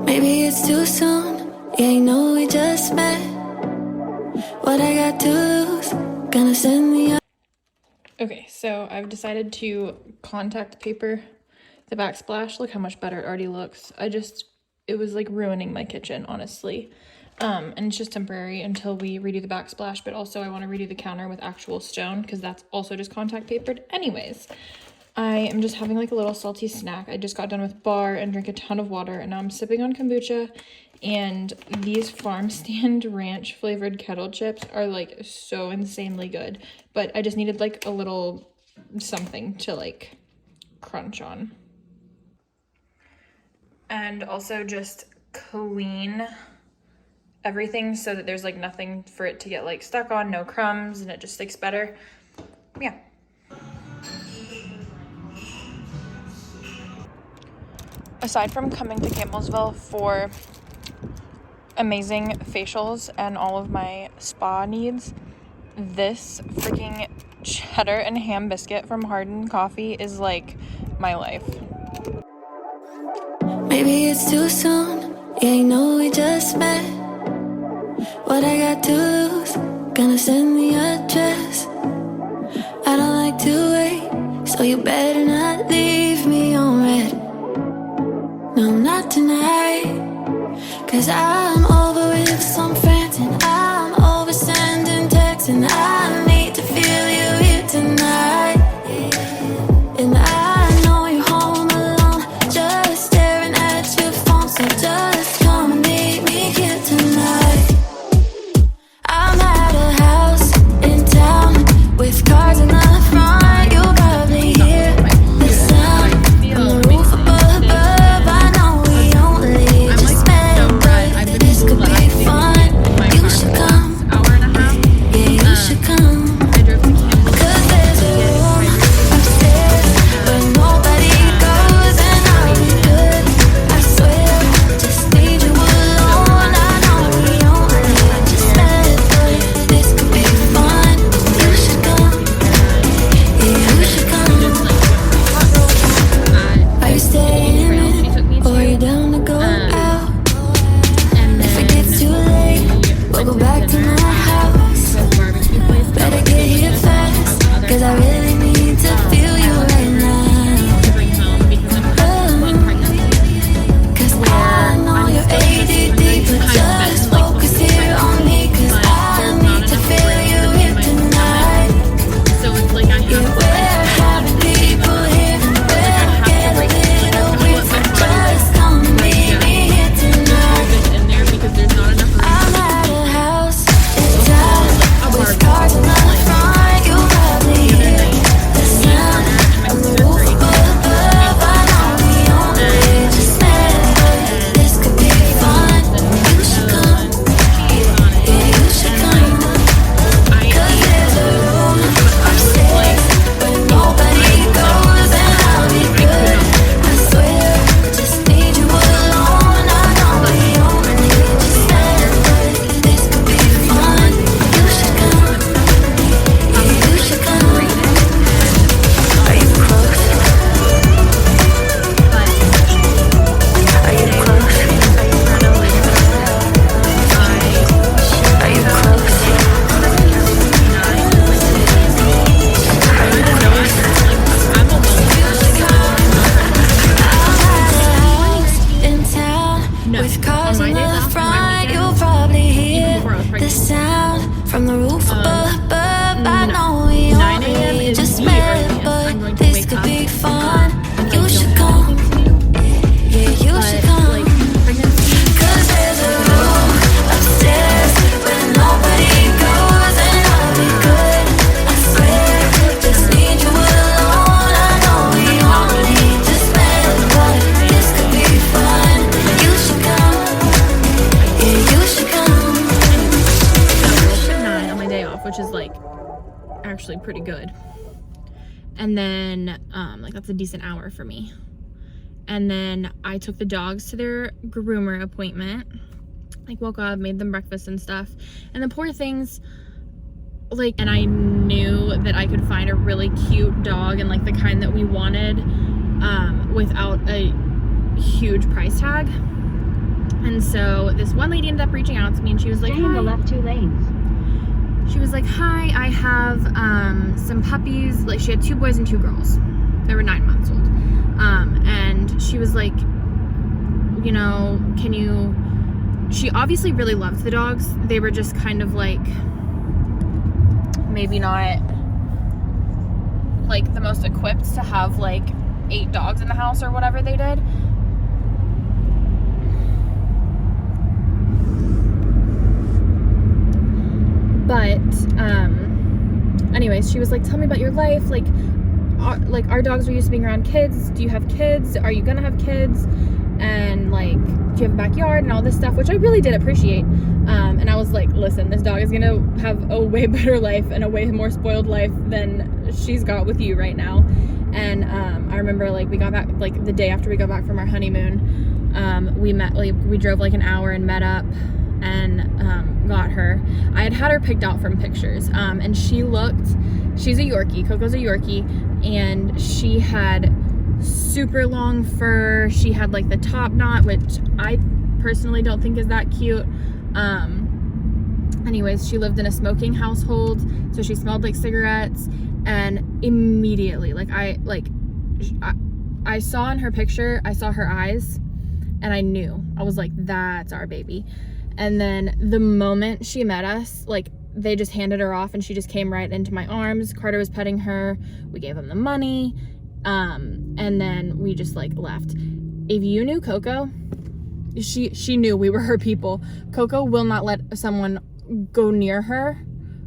Maybe it's too soon, yeah, you know we just met. What I got to lose, gonna send me up. Okay, so I've decided to contact paper the backsplash. Look how much better it already looks. It was like ruining my kitchen, honestly. And it's just temporary until we redo the backsplash, but also I want to redo the counter with actual stone because that's also just contact papered. Anyways, I am just having like a little salty snack. I just got done with bar and drank a ton of water, and now I'm sipping on kombucha. And these farm stand ranch flavored kettle chips are like so insanely good, but I just needed like a little something to like crunch on. And also just clean everything so that there's like nothing for it to get like stuck on, no crumbs, and it just sticks better. Yeah. Aside from coming to Campbellsville for amazing facials and all of my spa needs, this freaking cheddar and ham biscuit from Hardin Coffee is like my life. Maybe it's too soon, yeah, you know we just met. What I got to lose, gonna send the address. I don't like to wait, so you better not leave me on red. No, not tonight, 'cause I'm over with some friends, and I'm over sending texts, and I need to feel you here tonight. And I know you're home alone, just staring at your phone, so just come and meet me here tonight. I'm at a house in town with cars in the front. You'll probably hear the sound from the roof above. I know we only just met, but this could be fun. You should come, yeah, you should come. 'Cause there's a room upstairs where nobody goes, and I'll be good, I swear. Just need you alone. I know we only just met, but this could be fun. You should come, yeah, you should come. Are you staying in, or are you down to go out? If it gets too late, we'll go back to my house. Better get here fast, 'cause I really need to feel you right now. 'Cause I know you're ADD, but just focus here on me, 'cause I need to feel you here tonight. Yeah, we're having people here, we'll get a little weird, so just come and meet me here tonight. I'm at a house in town with cars in the front. You'll probably hear the sound from the roof above. I know we only just met, but this could be fun. You should come, yeah, you should come. 'Cause there's a room upstairs where nobody goes, and I'll be good, I swear. Just need you alone. I know we only just met, but this could be fun. You should come, yeah, you should come. Are you close? Are you close? Are you close? In town with cars in the front. You'll probably hear the sound from the roof above. I know we only just met, but this could be fun. You should come, yeah, you should come. 'Cause there's a room upstairs where nobody goes, and I'll be good, I swear. Just need you alone. I know we only just met, but this could be fun. You should come, yeah, you should come. 9 on my day off, which is like actually pretty good. And then like that's a decent hour for me. And then I took the dogs to their groomer appointment. Like woke up, made them breakfast and stuff. And the poor things, like, and I knew that I could find a really cute dog and like the kind that we wanted without a huge price tag. And so this one lady ended up reaching out to me, and she was like, Stay in the left 2 lanes. She was like, hi, I have some puppies. Like, she had 2 boys and 2 girls. They were 9 months old. And she was like, you know, she obviously really loved the dogs. They were just kind of like, maybe not like the most equipped to have like 8 dogs in the house or whatever they did. But anyways, she was like, tell me about your life. Like our dogs were used to being around kids. Do you have kids? Are you gonna have kids? And like, do you have a backyard and all this stuff, which I really did appreciate. And I was like, listen, this dog is gonna have a way better life and a way more spoiled life than she's got with you right now. And I remember like we got back like the day after we got back from our honeymoon. We drove like an hour and met up and got her. I had her picked out from pictures, and she's a Yorkie. Coco's a Yorkie, and she had super long fur. She had like the top knot, which I personally don't think is that cute. Anyways, she lived in a smoking household, so she smelled like cigarettes, and immediately, I saw in her picture, I saw her eyes, and I knew. I was like, that's our baby. And then the moment she met us, like, they just handed her off, and she just came right into my arms. Carter was petting her. We gave him the money. And then we just like left. If you knew Coco, she knew we were her people. Coco will not let someone go near her,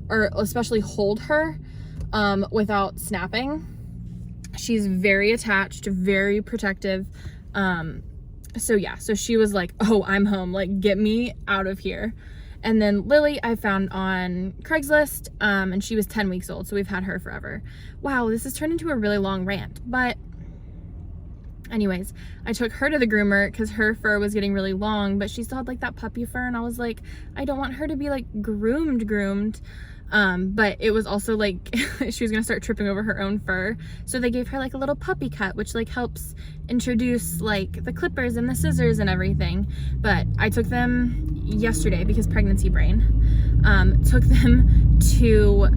or especially hold her, without snapping. She's very attached, very protective. So she was like, oh, I'm home. Like, get me out of here. And then Lily, I found on Craigslist, and she was 10 weeks old, so we've had her forever. Wow, this has turned into a really long rant, but anyways, I took her to the groomer because her fur was getting really long, but she still had like that puppy fur, and I was like, I don't want her to be like groomed. But it was also like she was gonna start tripping over her own fur, so they gave her like a little puppy cut, which like helps introduce like the clippers and the scissors and everything. But I took them yesterday because pregnancy brain. Took them to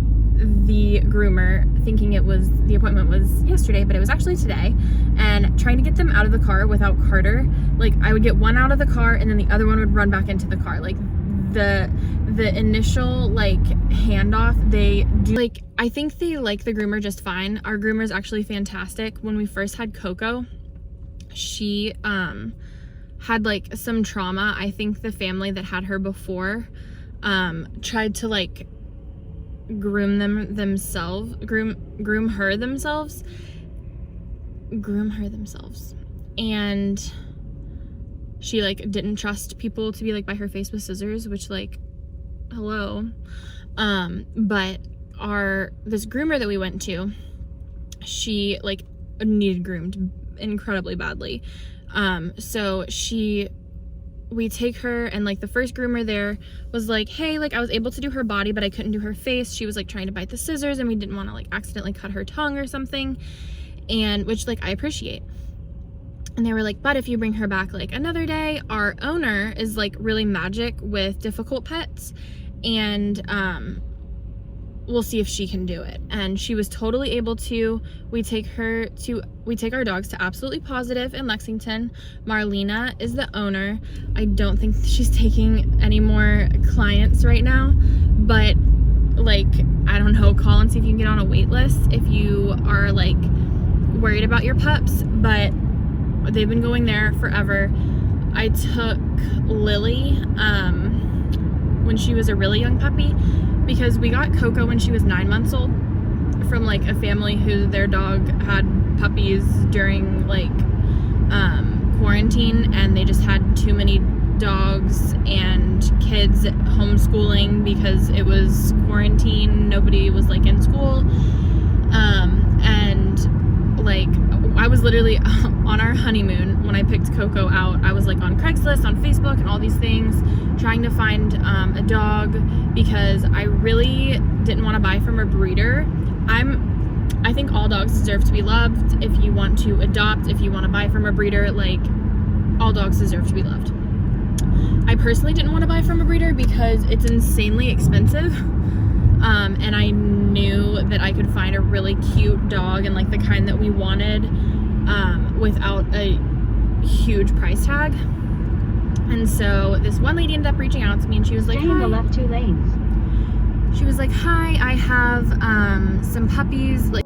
the groomer thinking the appointment was yesterday, but it was actually today. And trying to get them out of the car without Carter, like I would get one out of the car and then the other one would run back into the car. Like the initial like handoff, they do, like, I think they like the groomer just fine. Our groomer is actually fantastic. When we first had Coco, she had like some trauma. I think the family that had her before tried to like groom her themselves, and she like didn't trust people to be like by her face with scissors, which like, hello. But this groomer that we went to, she like needed groomed incredibly badly. So we take her, and like the first groomer there was like, hey, like I was able to do her body, but I couldn't do her face. She was like trying to bite the scissors, and we didn't want to like accidentally cut her tongue or something, and which like I appreciate. And they were like, but if you bring her back like another day, our owner is like really magic with difficult pets, and we'll see if she can do it. And she was totally able to. We take our dogs to Absolutely Positive in Lexington. Marlena is the owner. I don't think she's taking any more clients right now, but like, I don't know, call and see if you can get on a wait list if you are like worried about your pups. But they've been going there forever. I took Lily when she was a really young puppy, because we got Coco when she was 9 months old from like a family who their dog had puppies during like quarantine, and they just had too many dogs and kids homeschooling because it was quarantine. Nobody was like in school. And like I was literally on our honeymoon when I picked Coco out. I was like on Craigslist, on Facebook, and all these things, trying to find a dog, because I really didn't want to buy from a breeder. I think all dogs deserve to be loved. If you want to adopt, if you want to buy from a breeder, like all dogs deserve to be loved. I personally didn't want to buy from a breeder because it's insanely expensive. And I knew that I could find a really cute dog and like the kind that we wanted without a huge price tag. And so this one lady ended up reaching out to me and she was like, Stay in the left 2 lanes. She was like, hi, I have some puppies. Like,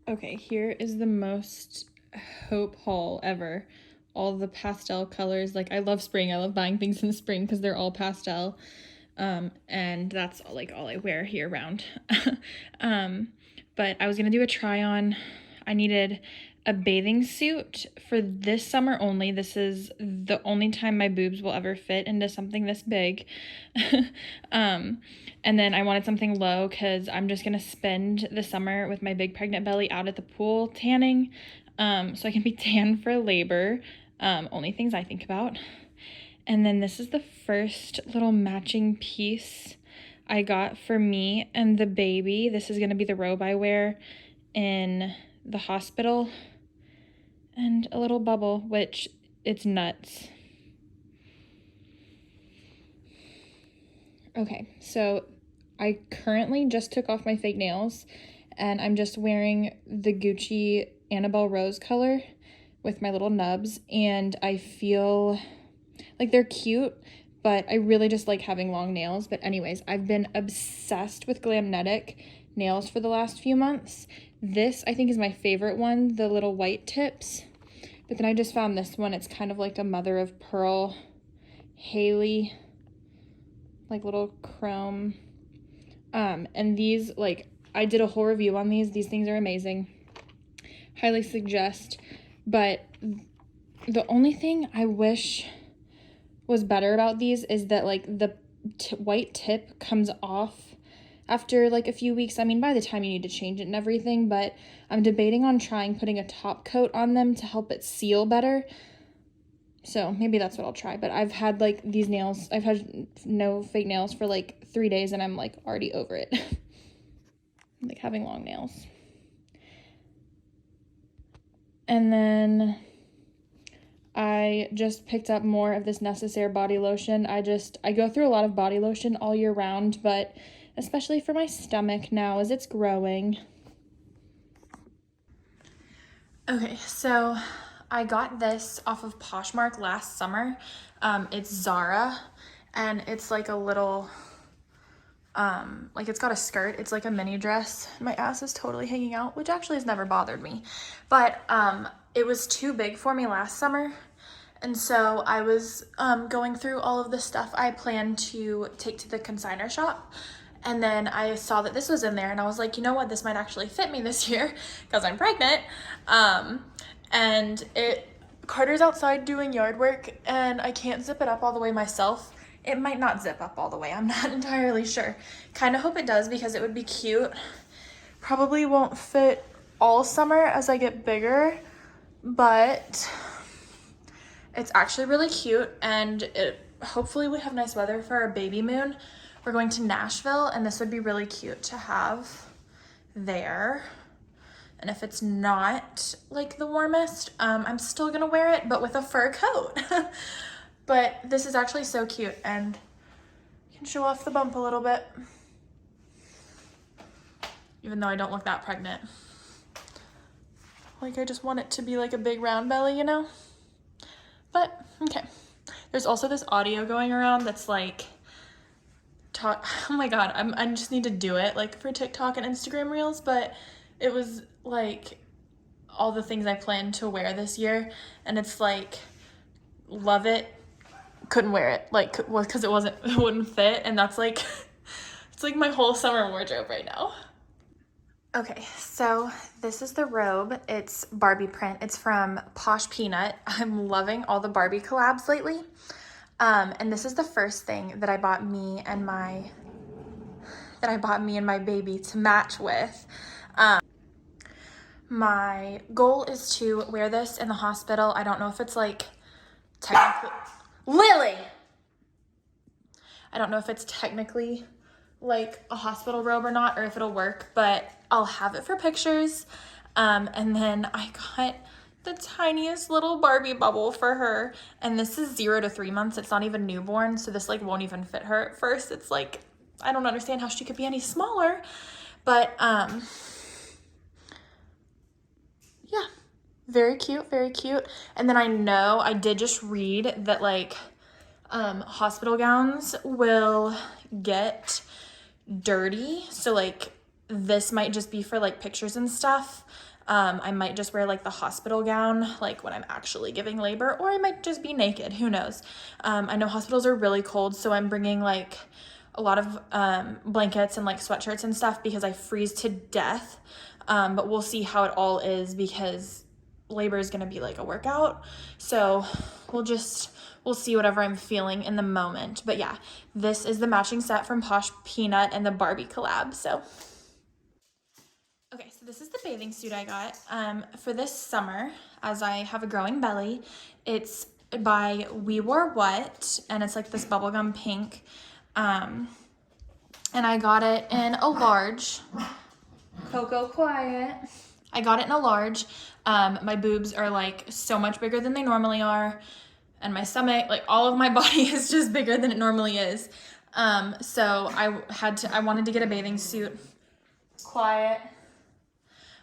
okay, here is the most hope haul ever. All the pastel colors. Like, I love spring. I love buying things in the spring because they're all pastel. And that's like all I wear year round. But I was gonna do a try on. I needed a bathing suit for this summer only. This is the only time my boobs will ever fit into something this big. And then I wanted something low because I'm just gonna spend the summer with my big pregnant belly out at the pool tanning, so I can be tan for labor. Only things I think about. And then this is the first little matching piece I got for me and the baby. This is gonna be the robe I wear in the hospital. And a little bubble, which it's nuts. Okay, so I currently just took off my fake nails and I'm just wearing the Gucci Annabelle Rose color with my little nubs, and I feel like they're cute, but I really just like having long nails. But anyways, I've been obsessed with Glamnetic nails for the last few months. This, I think, is my favorite one, the little white tips. But then I just found this one. It's kind of like a mother of pearl Haley, like little chrome. And these, like, I did a whole review on these. These things are amazing. Highly suggest. But the only thing I wish was better about these is that, like, the white tip comes off after like a few weeks. I mean, by the time you need to change it and everything, but I'm debating on trying putting a top coat on them to help it seal better. So maybe that's what I'll try. But I've had like these nails, I've had no fake nails for like 3 days and I'm like already over it. Like having long nails. And then I just picked up more of this Necessaire body lotion. I go through a lot of body lotion all year round, but especially for my stomach now as it's growing. Okay, so I got this off of Poshmark last summer. It's Zara, and it's like a little, like it's got a skirt. It's like a mini dress. My ass is totally hanging out, which actually has never bothered me. But it was too big for me last summer. And so I was going through all of the stuff I planned to take to the consignor shop. And then I saw that this was in there and I was like, you know what, this might actually fit me this year because I'm pregnant. And Carter's outside doing yard work and I can't zip it up all the way myself. It might not zip up all the way, I'm not entirely sure. Kind of hope it does because it would be cute. Probably won't fit all summer as I get bigger, but it's actually really cute, and hopefully we have nice weather for our baby moon. We're going to Nashville and this would be really cute to have there. And if it's not like the warmest, I'm still gonna wear it, but with a fur coat. But this is actually so cute and you can show off the bump a little bit. Even though I don't look that pregnant. Like I just want it to be like a big round belly, you know? But, okay. There's also this audio going around that's like, oh my God, I just need to do it like for TikTok and Instagram reels, but it was like all the things I plan to wear this year, and it's like, love it, couldn't wear it, like, because it wouldn't fit, and that's like, it's like my whole summer wardrobe right now. Okay, so this is the robe. It's Barbie print. It's from Posh Peanut. I'm loving all the Barbie collabs lately. And this is the first thing that I bought me and my baby to match with. My goal is to wear this in the hospital. I don't know if it's like technically, Lily! I don't know if it's technically like a hospital robe or not, or if it'll work, but I'll have it for pictures. And then I got the tiniest little Barbie bubble for her, and this is 0 to 3 months. It's not even newborn, so this like won't even fit her at first. It's like, I don't understand how she could be any smaller, but yeah, very cute, very cute. And then I know I did just read that like hospital gowns will get dirty, so like this might just be for like pictures and stuff. I might just wear like the hospital gown like when I'm actually giving labor, or I might just be naked, who knows. I know hospitals are really cold, so I'm bringing like a lot of blankets and like sweatshirts and stuff because I freeze to death. But we'll see how it all is because labor is gonna be like a workout, so we'll see whatever I'm feeling in the moment. But yeah, this is the matching set from Posh Peanut and the Barbie collab. So okay, so this is the bathing suit I got for this summer as I have a growing belly. It's by We Wore What, and it's like this bubblegum pink. And I got it in a large. Coco, quiet. I got it in a large. My boobs are like so much bigger than they normally are. And my stomach, like all of my body is just bigger than it normally is. So I wanted to get a bathing suit. Quiet.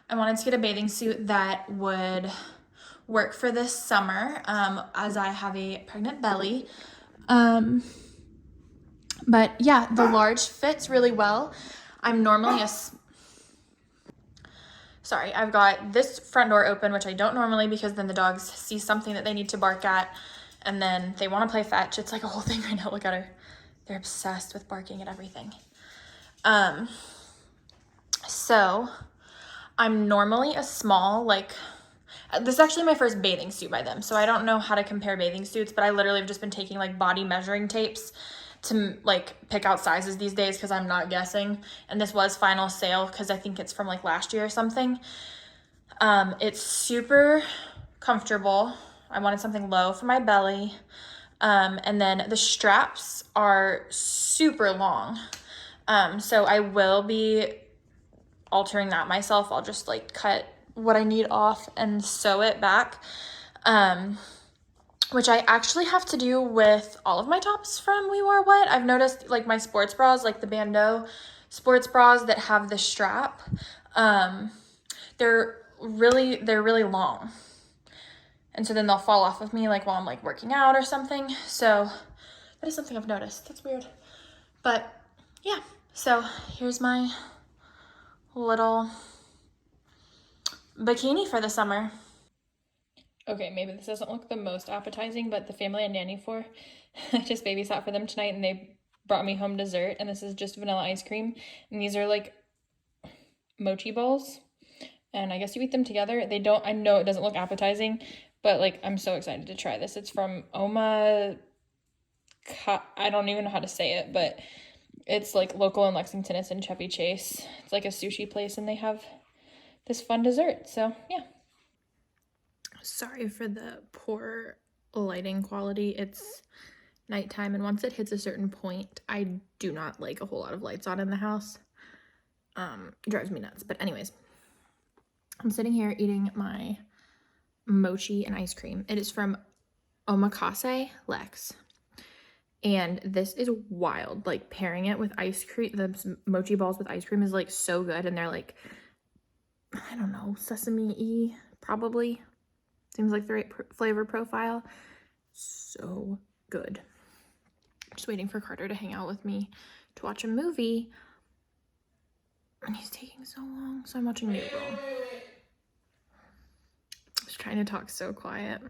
I wanted to get a bathing suit that would work for this summer, as I have a pregnant belly. But yeah, the large fits really well. I'm normally sorry, I've got this front door open, which I don't normally because then the dogs see something that they need to bark at and then they want to play fetch. It's like a whole thing right now. Look at her. They're obsessed with barking at everything. So I'm normally a small, like, this is actually my first bathing suit by them, so I don't know how to compare bathing suits, but I literally have just been taking like body measuring tapes to like pick out sizes these days because I'm not guessing. And this was final sale because I think it's from like last year or something. It's super comfortable. I wanted something low for my belly. And then the straps are super long. So I will be altering that myself. I'll just like cut what I need off and sew it back. Which I actually have to do with all of my tops from We Wore What. I've noticed like my sports bras, like the bandeau sports bras that have the strap, they're really long. And so then they'll fall off of me like while I'm like working out or something. So that is something I've noticed. That's weird. But yeah, so here's my little bikini for the summer. Okay, maybe this doesn't look the most appetizing, but the family I nanny for, I just babysat for them tonight and they brought me home dessert, and this is just vanilla ice cream. And these are like mochi balls, and I guess you eat them together. I know it doesn't look appetizing, but like I'm so excited to try this. It's from I don't even know how to say it, but it's like local in Lexington. It's in Chevy Chase. It's like a sushi place and they have this fun dessert. So yeah. Sorry for the poor lighting quality. It's nighttime, and once it hits a certain point, I do not like a whole lot of lights on in the house. It drives me nuts. But anyways, I'm sitting here eating my mochi and ice cream. It is from Omakase Lex. And this is wild. Like pairing it with ice cream, the mochi balls with ice cream is like so good. And they're like, I don't know, sesame-y probably. Seems like the right flavor profile. So good. Just waiting for Carter to hang out with me to watch a movie. And he's taking so long. So I'm watching New Girl. Just trying to talk so quiet.